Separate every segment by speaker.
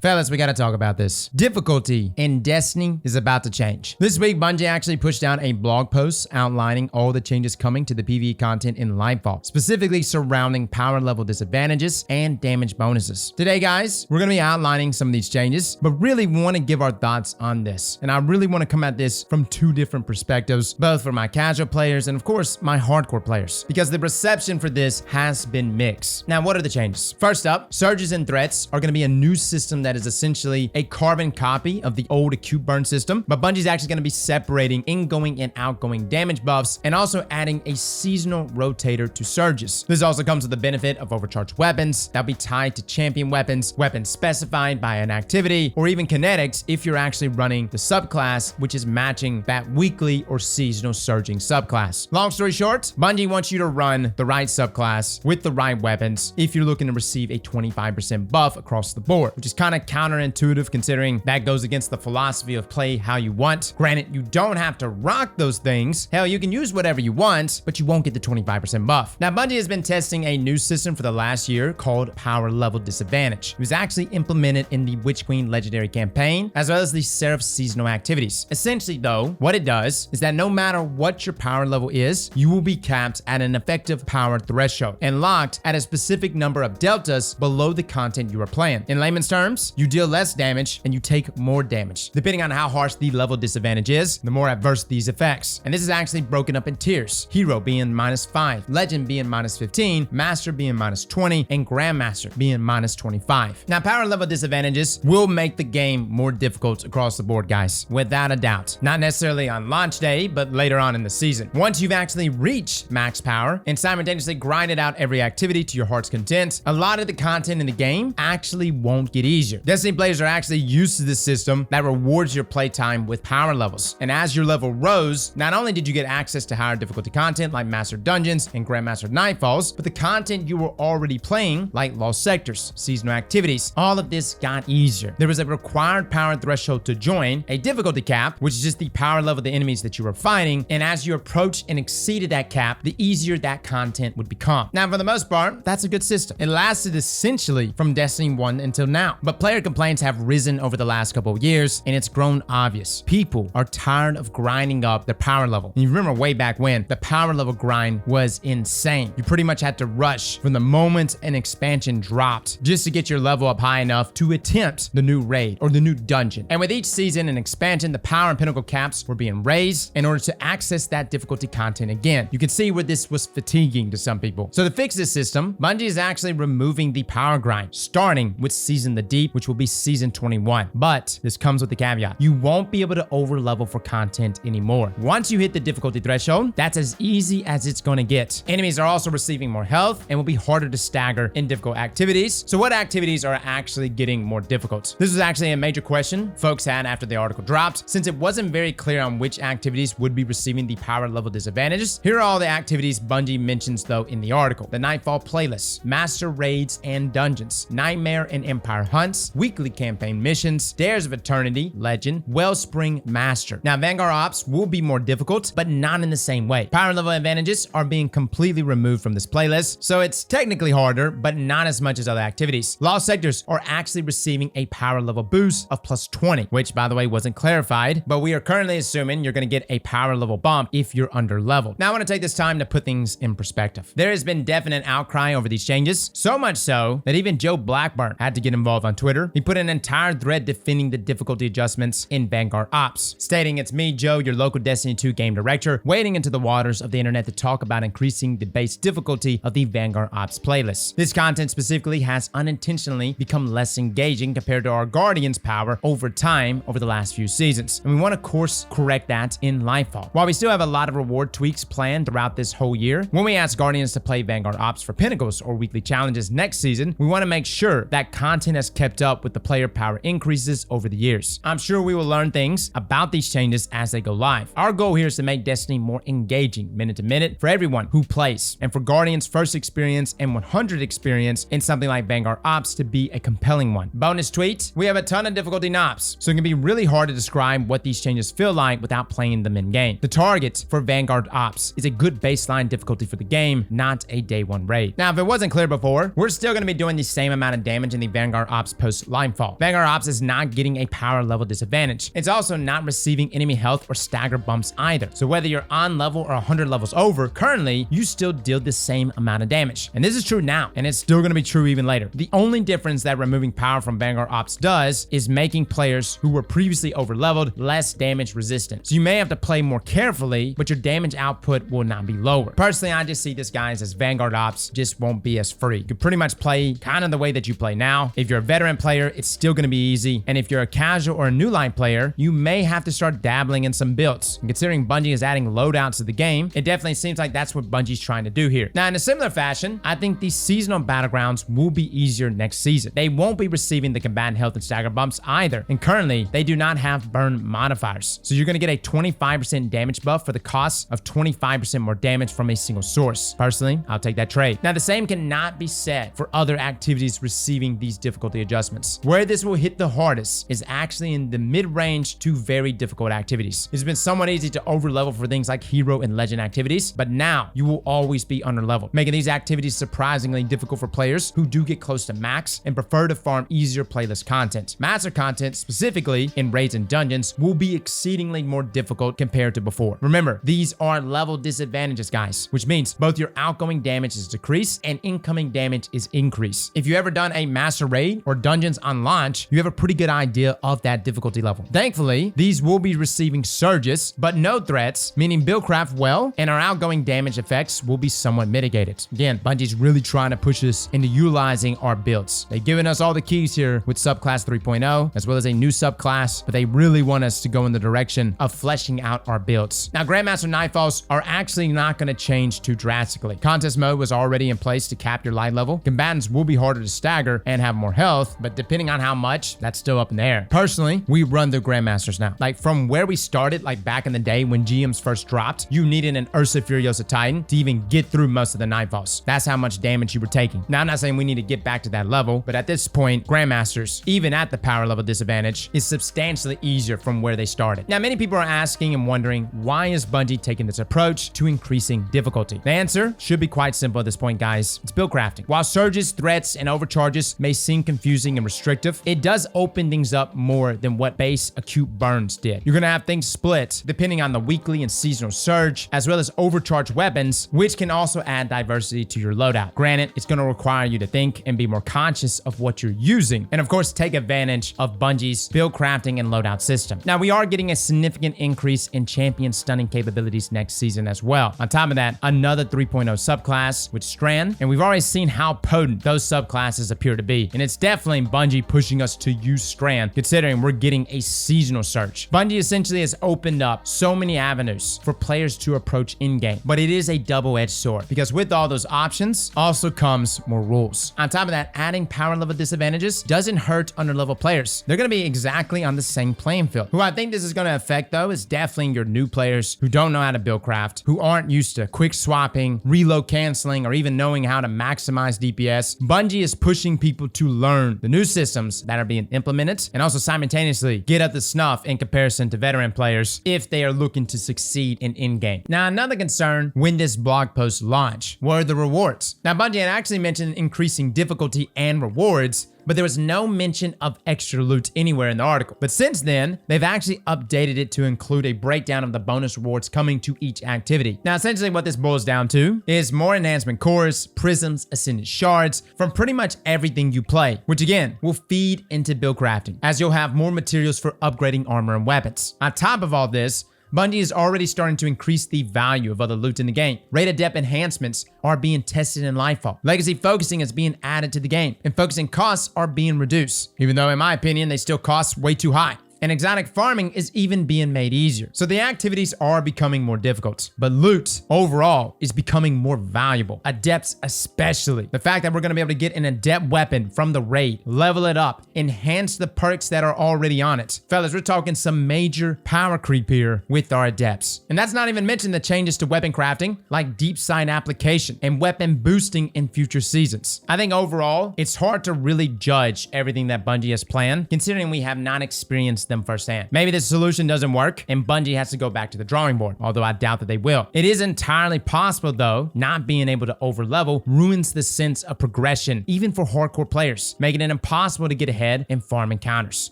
Speaker 1: Fellas, we gotta talk about this. Difficulty in Destiny is about to change. This week, Bungie actually pushed out a blog post outlining all the changes coming to the PvE content in Lightfall, specifically surrounding power level disadvantages and damage bonuses. Today, guys, we're gonna be outlining some of these changes, but really want to give our thoughts on this. And I really want to come at this from two different perspectives, both for my casual players and of course, my hardcore players, because the reception for this has been mixed. Now, what are the changes? First up, surges and threats are going to be a new system that is essentially a carbon copy of the old acute burn system, but Bungie's actually going to be separating ingoing and outgoing damage buffs and also adding a seasonal rotator to surges. This also comes with the benefit of overcharged weapons that'll be tied to champion weapons, weapons specified by an activity, or even kinetics if you're actually running the subclass, which is matching that weekly or seasonal surging subclass. Long story short, Bungie wants you to run the right subclass with the right weapons if you're looking to receive a 25% buff across the board, which is kind of counterintuitive considering that goes against the philosophy of play how you want. Granted, you don't have to rock those things. Hell, you can use whatever you want, but you won't get the 25% buff. Now, Bungie has been testing a new system for the last year called Power Level Disadvantage. It was actually implemented in the Witch Queen Legendary campaign, as well as the Seraph seasonal activities. Essentially, though, what it does is that no matter what your power level is, you will be capped at an effective power threshold and locked at a specific number of deltas below the content you are playing. In layman's terms, you deal less damage and you take more damage. Depending on how harsh the level disadvantage is, the more adverse these effects. And this is actually broken up in tiers. Hero being -5, Legend being -15, Master being -20, and Grandmaster being -25. Now, power level disadvantages will make the game more difficult across the board, guys, without a doubt. Not necessarily on launch day, but later on in the season. Once you've actually reached max power and simultaneously grinded out every activity to your heart's content, a lot of the content in the game actually won't get easier. Destiny players are actually used to this system that rewards your playtime with power levels. And as your level rose, not only did you get access to higher difficulty content like Master Dungeons and Grandmaster Nightfalls, but the content you were already playing like Lost Sectors, seasonal activities, all of this got easier. There was a required power threshold to join, a difficulty cap, which is just the power level of the enemies that you were fighting, and as you approached and exceeded that cap, the easier that content would become. Now, for the most part, that's a good system. It lasted essentially from Destiny 1 until now, but player complaints have risen over the last couple of years, and it's grown obvious. People are tired of grinding up their power level. And you remember way back when, the power level grind was insane. You pretty much had to rush from the moment an expansion dropped just to get your level up high enough to attempt the new raid or the new dungeon. And with each season and expansion, the power and pinnacle caps were being raised in order to access that difficulty content again. You can see where this was fatiguing to some people. So to fix this system, Bungie is actually removing the power grind, starting with Season the Deep, which will be Season 21. But this comes with the caveat. You won't be able to over level for content anymore. Once you hit the difficulty threshold, that's as easy as it's going to get. Enemies are also receiving more health and will be harder to stagger in difficult activities. So what activities are actually getting more difficult? This was actually a major question folks had after the article dropped, since it wasn't very clear on which activities would be receiving the power level disadvantages. Here are all the activities Bungie mentions though in the article: the Nightfall playlist, Master Raids and Dungeons, Nightmare and Empire Hunts, weekly campaign missions, Dares of Eternity, Legend, Wellspring, Master. Now, Vanguard Ops will be more difficult, but not in the same way. Power level advantages are being completely removed from this playlist, so it's technically harder, but not as much as other activities. Lost Sectors are actually receiving a power level boost of +20, which by the way wasn't clarified, but we are currently assuming you're going to get a power level bump if you're under leveled. Now, I want to take this time to put things in perspective. There has been definite outcry over these changes, so much so that even Joe Blackburn had to get involved on Twitter. He put an entire thread defending the difficulty adjustments in Vanguard Ops, stating, "It's me, Joe, your local Destiny 2 game director, wading into the waters of the internet to talk about increasing the base difficulty of the Vanguard Ops playlist. This content specifically has unintentionally become less engaging compared to our Guardian's power over time over the last few seasons, and we want to course correct that in Lightfall. While we still have a lot of reward tweaks planned throughout this whole year, when we ask Guardians to play Vanguard Ops for Pinnacles or weekly challenges next season, we want to make sure that content has kept up with the player power increases over the years. I'm sure we will learn things about these changes as they go live. Our goal here is to make Destiny more engaging minute to minute for everyone who plays, and for Guardians' first experience and 100 experience in something like Vanguard Ops to be a compelling one." Bonus tweet: we have a ton of difficulty knobs, so it can be really hard to describe what these changes feel like without playing them in game. The target for Vanguard Ops is a good baseline difficulty for the game, not a day one raid. Now, if it wasn't clear before, we're still going to be doing the same amount of damage in the Vanguard Ops post post Lightfall. Vanguard Ops is not getting a power level disadvantage. It's also not receiving enemy health or stagger bumps either. So whether you're on level or 100 levels over, currently, you still deal the same amount of damage. And this is true now, and it's still going to be true even later. The only difference that removing power from Vanguard Ops does is making players who were previously over-leveled less damage resistant. So you may have to play more carefully, but your damage output will not be lower. Personally, I just see this, guys, as Vanguard Ops just won't be as free. You can pretty much play kind of the way that you play now. If you're a veteran player, it's still going to be easy. And if you're a casual or a new line player, you may have to start dabbling in some builds. And considering Bungie is adding loadouts to the game, it definitely seems like that's what Bungie's trying to do here. Now, in a similar fashion, I think these seasonal Battlegrounds will be easier next season. They won't be receiving the combatant health and stagger bumps either. And currently, they do not have burn modifiers. So you're going to get a 25% damage buff for the cost of 25% more damage from a single source. Personally, I'll take that trade. Now, the same cannot be said for other activities receiving these difficulty adjustments. Where this will hit the hardest is actually in the mid-range to very difficult activities. It's been somewhat easy to overlevel for things like hero and legend activities, but now you will always be underleveled, making these activities surprisingly difficult for players who do get close to max and prefer to farm easier playlist content. Master content, specifically in raids and dungeons, will be exceedingly more difficult compared to before. Remember, these are level disadvantages, guys, which means both your outgoing damage is decreased and incoming damage is increased. If you ever done a master raid or dungeons on launch, you have a pretty good idea of that difficulty level. Thankfully, these will be receiving surges, but no threats, meaning buildcraft well, and our outgoing damage effects will be somewhat mitigated. Again, Bungie's really trying to push us into utilizing our builds. They've given us all the keys here with subclass 3.0, as well as a new subclass, but they really want us to go in the direction of fleshing out our builds. Now, Grandmaster Nightfalls are actually not going to change too drastically. Contest mode was already in place to cap your light level. Combatants will be harder to stagger and have more health, but depending on how much, that's still up in the air. Personally, we run the Grandmasters now. Like from where we started, like back in the day when GMs first dropped, you needed an Ursa Furiosa Titan to even get through most of the Nightfalls. That's how much damage you were taking. Now, I'm not saying we need to get back to that level, but at this point, Grandmasters, even at the power level disadvantage, is substantially easier from where they started. Now, many people are asking and wondering, why is Bungie taking this approach to increasing difficulty? The answer should be quite simple at this point, guys. It's build crafting. While surges, threats, and overcharges may seem confusing and restrictive, it does open things up more than what base acute burns did. You're gonna have things split depending on the weekly and seasonal surge, as well as overcharged weapons, which can also add diversity to your loadout. Granted, it's gonna require you to think and be more conscious of what you're using, and of course, take advantage of Bungie's build crafting and loadout system. Now, we are getting a significant increase in champion stunning capabilities next season as well. On top of that, another 3.0 subclass with Strand, and we've already seen how potent those subclasses appear to be, and it's definitely Bungie pushing us to use Strand, considering we're getting a seasonal search. Bungie essentially has opened up so many avenues for players to approach in-game, but it is a double-edged sword, because with all those options also comes more rules. On top of that, adding power level disadvantages doesn't hurt under-level players. They're going to be exactly on the same playing field. Who I think this is going to affect, though, is definitely your new players who don't know how to build craft, who aren't used to quick swapping, reload canceling, or even knowing how to maximize DPS. Bungie is pushing people to learn the new systems that are being implemented and also simultaneously get up to snuff in comparison to veteran players if they are looking to succeed in-game. Now, another concern when this blog post launched were the rewards. Now, Bungie had actually mentioned increasing difficulty and rewards, but there was no mention of extra loot anywhere in the article. But since then, they've actually updated it to include a breakdown of the bonus rewards coming to each activity. Now, essentially what this boils down to is more enhancement cores, prisms, ascendant shards from pretty much everything you play, which again, will feed into build crafting, as you'll have more materials for upgrading armor and weapons. On top of all this, Bungie is already starting to increase the value of other loot in the game. Raid adept enhancements are being tested in Lightfall. Legacy focusing is being added to the game, and focusing costs are being reduced, even though in my opinion, they still cost way too high. And exotic farming is even being made easier. So the activities are becoming more difficult, but loot overall is becoming more valuable. Adepts especially. The fact that we're gonna be able to get an adept weapon from the raid, level it up, enhance the perks that are already on it. Fellas, we're talking some major power creep here with our adepts. And that's not even mentioning the changes to weapon crafting, like deep sight application and weapon boosting in future seasons. I think overall, it's hard to really judge everything that Bungie has planned, considering we have not experienced the them firsthand. Maybe this solution doesn't work and Bungie has to go back to the drawing board, although I doubt that they will. It is entirely possible though, not being able to overlevel ruins the sense of progression, even for hardcore players, making it impossible to get ahead in farm encounters.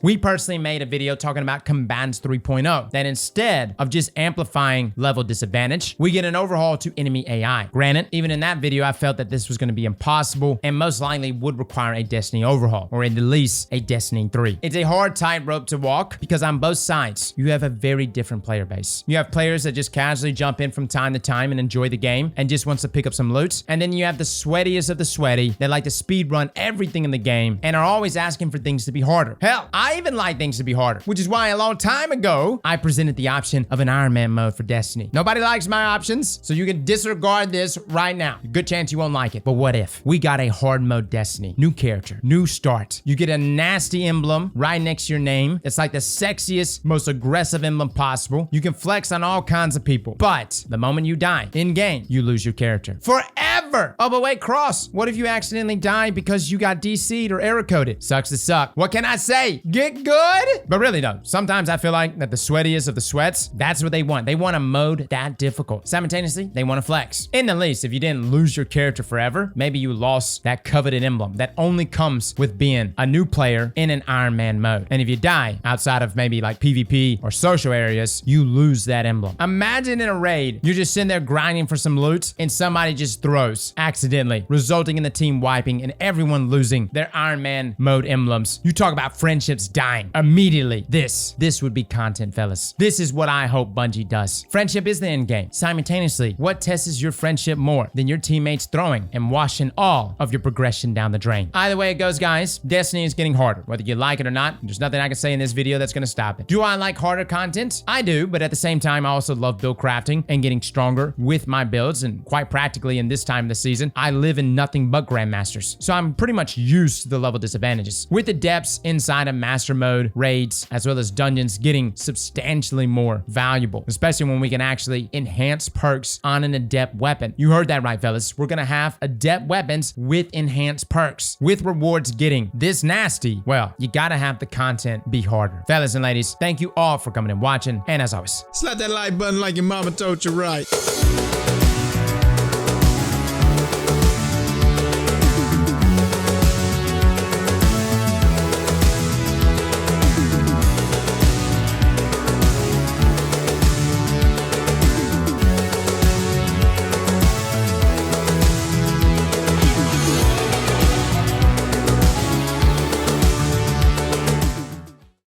Speaker 1: We personally made a video talking about Combatants 3.0, that instead of just amplifying level disadvantage, we get an overhaul to enemy AI. Granted, even in that video, I felt that this was going to be impossible and most likely would require a Destiny overhaul, or at least a Destiny 3. It's a hard tightrope to walk because on both sides, you have a very different player base. You have players that just casually jump in from time to time and enjoy the game and just wants to pick up some loot. And then you have the sweatiest of the sweaty that like to speed run everything in the game and are always asking for things to be harder. Hell, I even like things to be harder, which is why a long time ago, I presented the option of an Ironman mode for Destiny. Nobody likes my options, so you can disregard this right now. Good chance you won't like it. But what if we got a hard mode Destiny? New character, new start. You get a nasty emblem right next to your name. It's like the sexiest, most aggressive emblem possible. You can flex on all kinds of people. But the moment you die in game, you lose your character forever. Oh, but wait, Cross, what if you accidentally die because you got DC'd or error coded? Sucks to suck. What can I say? Get good? But really though, sometimes I feel like that the sweatiest of the sweats, that's what they want. They want a mode that difficult. Simultaneously, they want to flex. In the least, if you didn't lose your character forever, maybe you lost that coveted emblem that only comes with being a new player in an Ironman mode. And if you die outside of maybe like PvP or social areas, you lose that emblem. Imagine in a raid, you're just sitting there grinding for some loot and somebody just throws accidentally, resulting in the team wiping and everyone losing their Ironman mode emblems. You talk about friendships dying immediately. This would be content, fellas. This is what I hope Bungie does. Friendship is the end game. Simultaneously, what tests your friendship more than your teammates throwing and washing all of your progression down the drain? Either way it goes, guys, Destiny is getting harder. Whether you like it or not, there's nothing I can say in this video that's gonna stop it. Do I like harder content? I do, but at the same time, I also love build crafting and getting stronger with my builds, and quite practically in this time of the season, I live in nothing but Grandmasters. So I'm pretty much used to the level disadvantages. With the depths inside of Master Mode, raids, as well as dungeons getting substantially more valuable, especially when we can actually enhance perks on an adept weapon. You heard that right, fellas. We're gonna have adept weapons with enhanced perks, with rewards getting this nasty. Well, you gotta have the content be harder. Fellas and ladies, thank you all for coming and watching, and as always,
Speaker 2: Slap that like button like your mama told you right.